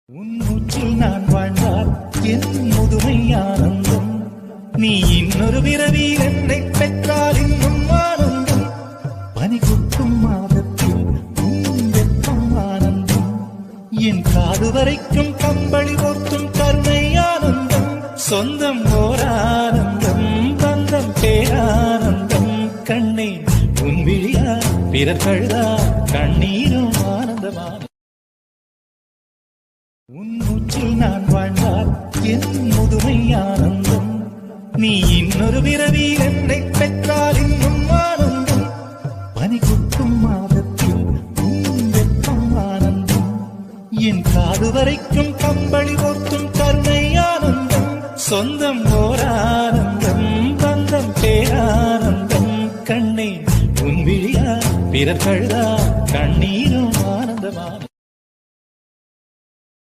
உன் மூச்சில் நான் வாழ்ந்தால் என் முதுமை ஆனந்தம். நீ இன்னொரு பிறவியில் என்னை பெற்றால் இன்னும் ஆனந்தம். பனி குத்தும் மாதத்தில் உன் வெப்பம் ஆனந்தம். என் காது வரைக்கும் கம்பளி போற்றும் கருணை ஆனந்தம். சொந்தம் ஓர் ஆனந்தம், பந்தம் பேரானந்தம். கண்ணே உன் விழியா பிறர் கழுதா கண்ணீரும் ஆனந்தமான. உன் மூச்சில் நான் வாழ்ந்தால் என் முதுமை ஆனந்தம். நீ இன்னொரு பிறவியில் என்னை பெற்றால் இன்னும் ஆனந்தம். பனி குத்தும் மாதத்தில் உன் வெப்பம் ஆனந்தம். என் காது வரைக்கும் கம்பளி போற்றும் கருணை ஆனந்தம். சொந்தம் ஓர் ஆனந்தம், பந்தம் பேரானந்தம். கண்ணே உன் விழியா பிறர் கழுதா கண்ணீரும்